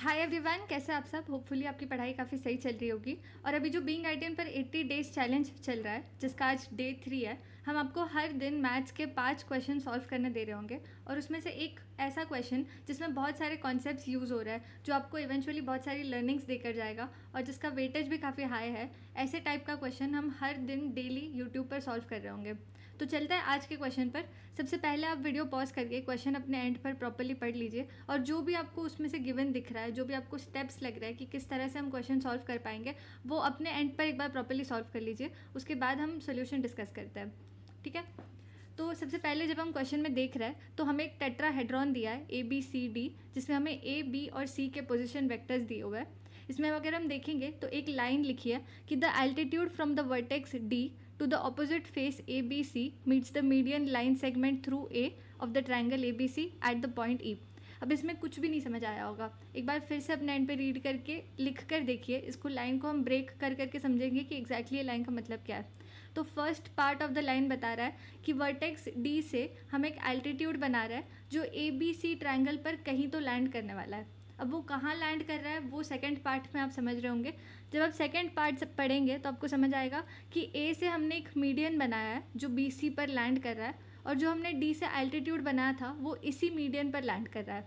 Hi everyone, कैसे आप सब। होपफुली आपकी पढ़ाई काफ़ी सही चल रही होगी। और अभी जो बीइंग आईटीएन पर 80 डेज चैलेंज चल रहा है, जिसका आज डे 3 है, हम आपको हर दिन मैथ्स के 5 क्वेश्चन सॉल्व करने दे रहे होंगे। और उसमें से एक ऐसा क्वेश्चन जिसमें बहुत सारे कॉन्सेप्ट्स यूज़ हो रहा है, जो आपको इवेंचुअली बहुत सारी लर्निंग्स देकर जाएगा और जिसका वेटेज भी काफ़ी हाई है, ऐसे टाइप का क्वेश्चन हम हर दिन डेली यूट्यूब पर सॉल्व कर रहे होंगे। तो चलता है आज के क्वेश्चन पर। सबसे पहले आप वीडियो पॉज करके क्वेश्चन अपने एंड पर प्रॉपर्ली पढ़ लीजिए और जो भी आपको उसमें से गिवन दिख रहा है, जो भी आपको स्टेप्स लग रहा है कि किस तरह से हम क्वेश्चन सॉल्व कर पाएंगे, वो अपने एंड पर एक बार प्रॉपर्ली सॉल्व कर लीजिए। उसके बाद हम सोल्यूशन डिस्कस करते हैं, ठीक है। तो सबसे पहले जब हम क्वेश्चन में देख रहे हैं तो हमें एक टेट्राहेड्रॉन दिया है ABCD, जिसमें हमें A, B और C के पोजिशन वेक्टर्स दिए हुए हैं। इसमें अगर हम देखेंगे तो एक लाइन लिखी है कि the altitude from the vertex D to the opposite face ABC meets the median line segment through A of the triangle ABC at the point E। अब इसमें कुछ भी नहीं समझ आया होगा, एक बार फिर से अपने एंड पे रीड करके लिख कर देखिए। इसको लाइन को हम ब्रेक कर करके समझेंगे कि एग्जैक्टली ये लाइन का मतलब क्या है। तो first part of the line बता रहा है कि वर्टेक्स D से हम एक एल्टीट्यूड बना रहा है जो ABC ट्रायंगल पर कहीं तो लैंड करने वाला है। अब वो कहाँ लैंड कर रहा है वो सेकंड पार्ट में आप समझ रहे होंगे। जब आप सेकंड पार्ट पढ़ेंगे तो आपको समझ आएगा कि A से हमने एक मीडियन बनाया है जो BC पर लैंड कर रहा है, और जो हमने D से एल्टीट्यूड बनाया था वो इसी मीडियन पर लैंड कर रहा है।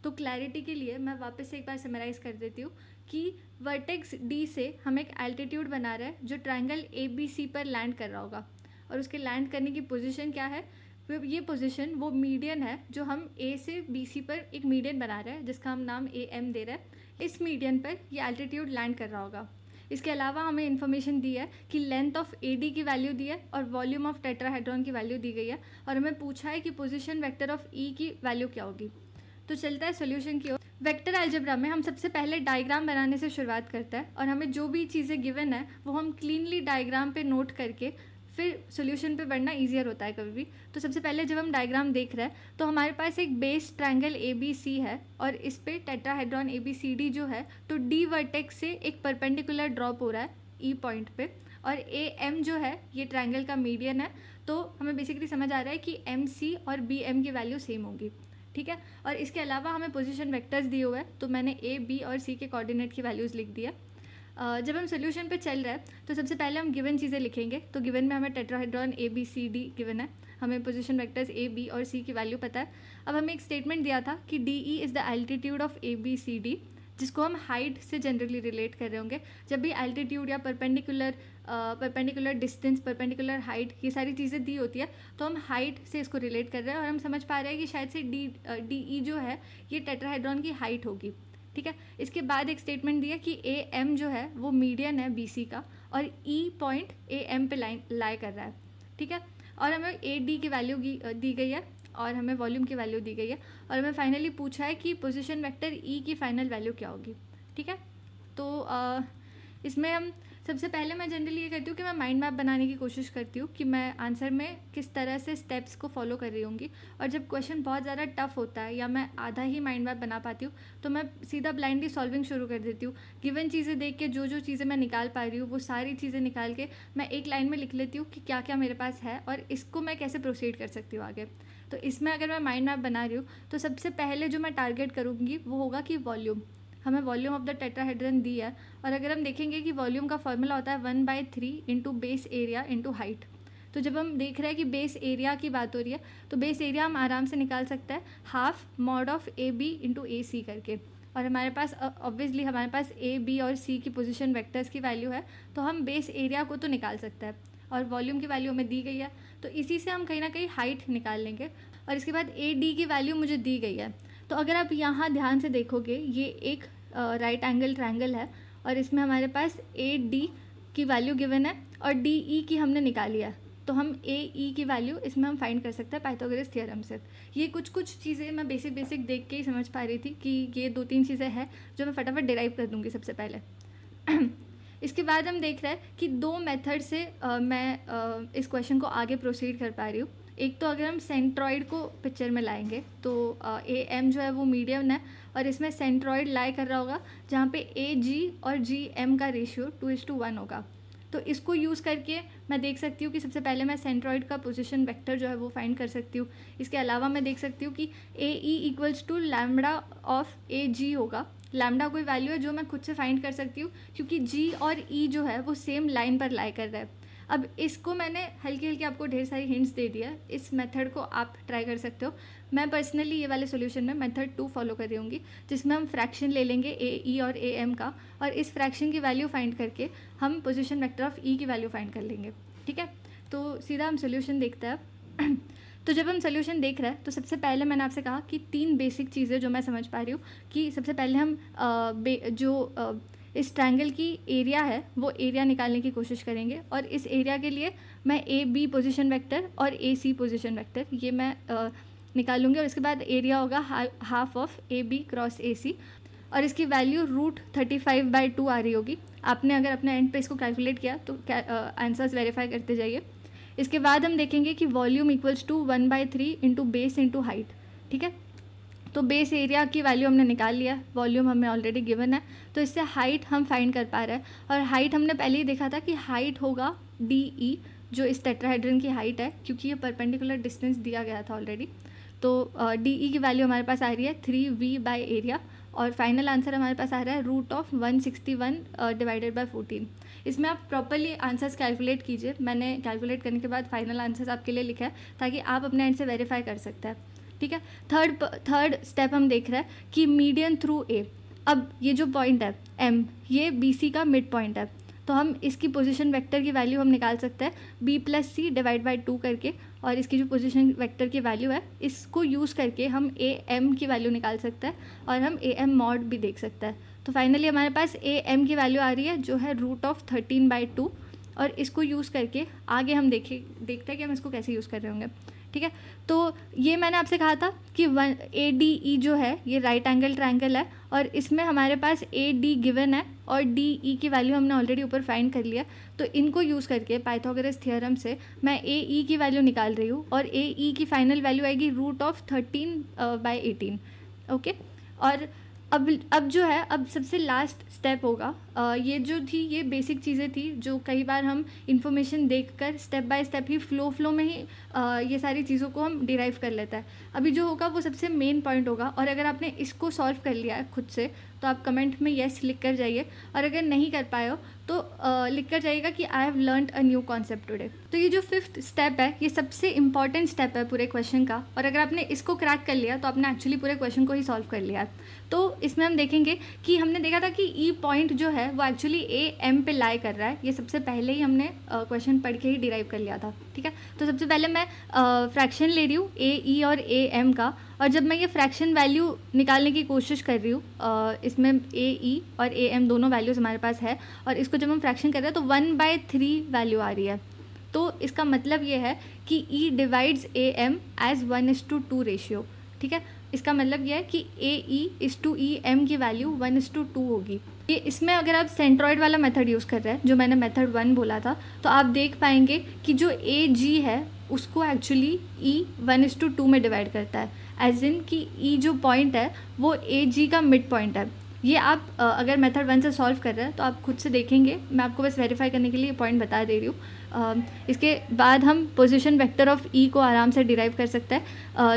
तो क्लैरिटी के लिए मैं वापस से एक बार समराइज़ कर देती हूँ कि वर्टेक्स D से हम एक एल्टीट्यूड बना रहे हैं जो ट्रायंगल ABC पर लैंड कर रहा होगा, और उसके लैंड करने की पोजीशन क्या है, ये पोजीशन वो मीडियन है जो हम A से BC पर एक मीडियन बना रहे हैं जिसका हम नाम AM दे रहे हैं। इस मीडियन पर ये एल्टीट्यूड लैंड कर रहा होगा। इसके अलावा हमें इन्फॉर्मेशन दी है कि लेंथ ऑफ AD की वैल्यू दी है और वॉल्यूम ऑफ टेट्राहेड्रॉन की वैल्यू दी गई है, और हमें पूछा है कि पोजीशन वेक्टर ऑफ E की वैल्यू क्या होगी। तो चलता है सोल्यूशन की ओर। वेक्टर अलजेब्रा में हम सबसे पहले डायग्राम बनाने से शुरुआत करते हैं, और हमें जो भी चीज़ें गिवन है वो हम क्लीनली डायग्राम पे नोट करके फिर सोल्यूशन पे बढ़ना ईजियर होता है कभी भी। तो सबसे पहले जब हम डायग्राम देख रहे हैं तो हमारे पास एक बेस ट्रायंगल ABC है और इस पे टेट्राहेड्रॉन ABCD जो है, तो D वर्टेक्स से एक परपेंडिकुलर ड्रॉप हो रहा है E पॉइंट पे, और AM जो है ये ट्रायंगल का मीडियन है। तो हमें बेसिकली समझ आ रहा है कि MC और BM की वैल्यू सेम होगी, ठीक है। और इसके अलावा हमें पोजीशन वेक्टर्स दिए हुए हैं, तो मैंने A, B और C के कोऑर्डिनेट की वैल्यूज़ लिख दी है। जब हम सोल्यूशन पे चल रहे हैं तो सबसे पहले हम गिवन चीज़ें लिखेंगे। तो गिवन में हमें टेट्राहेड्रॉन ABCD गिवन है, हमें पोजीशन वेक्टर्स A, B और C की वैल्यू पता है। अब हमें एक स्टेटमेंट दिया था कि DE is the altitude of ABCD, जिसको हम हाइट से जनरली रिलेट कर रहे होंगे। जब भी एल्टीट्यूड या परपेंडिकुलर डिस्टेंस, परपेंडिकुलर हाइट, ये सारी चीज़ें दी होती है तो हम हाइट से इसको रिलेट कर रहे हैं, और हम समझ पा रहे हैं कि शायद से DE जो है ये टेट्राहेड्रॉन की हाइट होगी, ठीक है। इसके बाद एक स्टेटमेंट दिया कि AM जो है वो मीडियन है BC का, और E पॉइंट AM पे लाई कर रहा है, ठीक है। और हमें AD की वैल्यू दी गई है और हमें वॉल्यूम की वैल्यू दी गई है, और हमें फाइनली पूछा है कि पोजीशन वेक्टर E की फाइनल वैल्यू क्या होगी, ठीक है। तो इसमें हम सबसे पहले मैं जनरली ये करती हूँ कि मैं माइंड मैप बनाने की कोशिश करती हूँ कि मैं आंसर में किस तरह से स्टेप्स को फॉलो कर रही होंगी। और जब क्वेश्चन बहुत ज़्यादा टफ होता है या मैं आधा ही माइंड मैप बना पाती हूँ तो मैं सीधा ब्लाइंडली सॉल्विंग शुरू कर देती हूँ। गिवन चीज़ें देख के जो जो चीज़ें मैं निकाल पा रही हूँ वो सारी चीज़ें निकाल के मैं एक लाइन में लिख लेती हूँ कि क्या क्या मेरे पास है और इसको मैं कैसे प्रोसीड कर सकती हूँ आगे। तो इसमें अगर मैं माइंड मैप बना रही हूँ तो सबसे पहले जो मैं टारगेट करूँगी वो होगा कि वॉल्यूम। हमें वॉल्यूम ऑफ द टेट्राहेड्रन दी है, और अगर हम देखेंगे कि वॉल्यूम का फॉर्मूला होता है 1/3 into base area into height. तो जब हम देख रहे हैं कि बेस एरिया की बात हो रही है तो बेस एरिया हम आराम से निकाल सकते हैं half mod of AB into AC करके, और हमारे पास ऑब्वियसली हमारे पास A, B और C की पोजीशन वेक्टर्स की वैल्यू है, तो हम बेस एरिया को तो निकाल सकते हैं, और वॉल्यूम की वैल्यू हमें दी गई है तो इसी से हम कहीं ना कहीं हाइट निकाल लेंगे। और इसके बाद AD की वैल्यू मुझे दी गई है। तो अगर आप यहाँ ध्यान से देखोगे ये एक राइट एंगल ट्रायंगल है, और इसमें हमारे पास AD की वैल्यू गिवन है और DE की हमने निकाली है, तो हम AE की वैल्यू इसमें हम फाइंड कर सकते हैं पाइथागोरस थ्योरम से। ये कुछ चीज़ें मैं बेसिक देख के ही समझ पा रही थी कि ये 2-3 चीज़ें हैं जो मैं फटाफट डिराइव कर दूँगी सबसे पहले। इसके बाद हम देख रहे हैं कि 2 मेथड से मैं इस क्वेश्चन को आगे प्रोसीड कर पा रही हूँ। एक तो अगर हम सेंट्रॉइड को पिक्चर में लाएंगे तो AM जो है वो मीडियम है, और इसमें सेंट्रॉइड लाई कर रहा होगा जहाँ पे AG और GM का रेशियो 2:1 होगा। तो इसको यूज़ करके मैं देख सकती हूँ कि सबसे पहले मैं सेंट्रॉइड का पोजीशन वेक्टर जो है वो फाइंड कर सकती हूँ। इसके अलावा मैं देख सकती हूँ कि A E equals to lambda of A G होगा। लैम्बडा कोई वैल्यू है जो मैं खुद से फाइंड कर सकती हूँ, क्योंकि जी और ई जो है वो सेम लाइन पर लाई कर रहा है। अब इसको मैंने हल्की हल्की आपको ढेर सारी हिंट्स दे दिया, इस मेथड को आप ट्राई कर सकते हो। मैं पर्सनली ये वाले सॉल्यूशन में मेथड 2 फॉलो कर रही होंगी, जिसमें हम फ्रैक्शन ले लेंगे ए ई और ए एम का, और इस फ्रैक्शन की वैल्यू फाइंड करके हम पोजीशन वेक्टर ऑफ ई की वैल्यू फाइंड कर लेंगे। ठीक है, तो सीधा हम सोल्यूशन देखते हैं। तो जब हम सोल्यूशन देख रहे हैं तो सबसे पहले मैंने आपसे कहा कि 3 बेसिक चीज़ें जो मैं समझ पा रही हूँ कि सबसे पहले हम इस ट्रायंगल की एरिया है वो एरिया निकालने की कोशिश करेंगे, और इस एरिया के लिए मैं ए बी पोजीशन वेक्टर और ए सी पोजीशन वेक्टर ये मैं निकालूंगी, और इसके बाद एरिया होगा half of A B cross A C, और इसकी वैल्यू √35/2 आ रही होगी। आपने अगर अपने एंड पे इसको कैलकुलेट किया तो आंसर्स वेरीफाई करते जाइए। इसके बाद हम देखेंगे कि volume equals to 1/3 into base into height. ठीक है, तो बेस एरिया की वैल्यू हमने निकाल लिया, वॉल्यूम हमें ऑलरेडी गिवन है, तो इससे हाइट हम फाइंड कर पा रहे हैं। और हाइट हमने पहले ही देखा था कि हाइट होगा डी ई, जो इस टेट्राहेड्रन की हाइट है, क्योंकि ये परपेंडिकुलर डिस्टेंस दिया गया था ऑलरेडी। तो डी ई की वैल्यू हमारे पास आ रही है 3v/एरिया, और फाइनल आंसर हमारे पास आ रहा है √161 डिवाइडेड बाय 14। इसमें आप प्रॉपरली आंसर्स कैलकुलेट कीजिए। मैंने कैलकुलेट करने के बाद फाइनल आंसर्स आपके लिए लिखा है ताकि आप अपने एंड से वेरीफाई कर सकते हैं। ठीक है, थर्ड स्टेप हम देख रहे हैं कि मीडियन थ्रू ए। अब ये जो पॉइंट है एम, ये बी सी का मिड पॉइंट है, तो हम इसकी पोजीशन वेक्टर की वैल्यू हम निकाल सकते हैं b + c डिवाइड बाई 2 करके, और इसकी जो पोजीशन वेक्टर की वैल्यू है इसको यूज़ करके हम ए एम की वैल्यू निकाल सकते हैं, और हम ए एम मॉड भी देख सकते हैं। तो फाइनली हमारे पास ए एम की वैल्यू आ रही है जो है √13/2, और इसको यूज़ करके आगे हम देखते हैं कि हम इसको कैसे यूज़ कर रहे होंगे। ठीक है, तो ये मैंने आपसे कहा था कि ADE जो है ये राइट एंगल ट्रायंगल है, और इसमें हमारे पास AD गिवन है और DE की वैल्यू हमने ऑलरेडी ऊपर फाइंड कर लिया। तो इनको यूज़ करके पाइथागोरस थ्योरम से मैं AE की वैल्यू निकाल रही हूँ, और AE की फाइनल वैल्यू आएगी √13/18। ओके, और अब जो है, अब सबसे लास्ट स्टेप होगा। ये जो थी ये बेसिक चीज़ें थी जो कई बार हम इंफॉर्मेशन देखकर step by step he flow में ही ये सारी चीज़ों को हम डिराइव कर लेता है। अभी जो होगा वो सबसे मेन पॉइंट होगा, और अगर आपने इसको सॉल्व कर लिया है खुद से तो आप कमेंट में येस लिख कर जाइए, और अगर नहीं कर पाए हो तो लिख कर जाइएगा कि I have learned a new concept today. तो ये जो 5th स्टेप है ये सबसे इंपॉर्टेंट स्टेप है पूरे क्वेश्चन का, और अगर आपने इसको क्रैक कर लिया तो आपने एक्चुअली पूरे क्वेश्चन को ही सॉल्व कर लिया है। तो इसमें हम देखेंगे कि हमने देखा था कि ई पॉइंट जो है वो एक्चुअली ए एम पे लाई कर रहा है। ये सबसे पहले ही हमने क्वेश्चन पढ़ के ही डिराइव कर लिया था। ठीक है, तो सबसे पहले मैं फ्रैक्शन ले रही हूँ ए ई और ए एम का, और जब मैं ये फ्रैक्शन वैल्यू निकालने की कोशिश कर रही हूँ, इसमें ए ई और ए एम दोनों वैल्यूज़ हमारे पास है, और इसको जब हम फ्रैक्शन कर रहे हैं तो 1/3 वैल्यू आ रही है। तो इसका मतलब ये है कि E divides A M as 1:2 ratio. ठीक है, इसका मतलब यह है कि ए ई इस टू ई एम की वैल्यू 1:2 होगी। ये इसमें अगर आप सेंट्रॉइड वाला मेथड यूज़ कर रहे हैं जो मैंने मेथड 1 बोला था, तो आप देख पाएंगे कि जो ए जी है उसको एक्चुअली ई 1:2 में डिवाइड करता है, एज इन कि ई जो पॉइंट है वो ए जी का मिड पॉइंट है। ये आप अगर मेथड 1 से सॉल्व कर रहे हैं तो आप खुद से देखेंगे, मैं आपको बस वेरीफाई करने के लिए पॉइंट बता दे रही हूँ। इसके बाद हम पोजीशन वेक्टर ऑफ ई को आराम से डिराइव कर सकते हैं,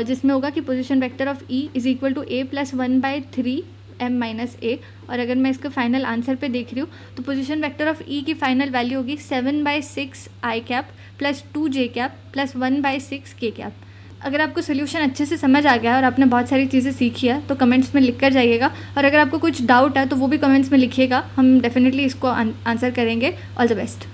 जिसमें होगा कि position vector of E is equal to a + 1/3 m - a, और अगर मैं इसके फाइनल आंसर पे देख रही हूँ तो पोजीशन वेक्टर ऑफ ई की फाइनल वैल्यू होगी 7/6 i cap + 2 j cap + 1/6 k cap. अगर आपको सोल्यूशन अच्छे से समझ आ गया है और आपने बहुत सारी चीज़ें सीखी है तो कमेंट्स में लिख कर जाइएगा, और अगर आपको कुछ डाउट है तो वो भी कमेंट्स में लिखिएगा, हम डेफिनेटली इसको आंसर करेंगे। All the best.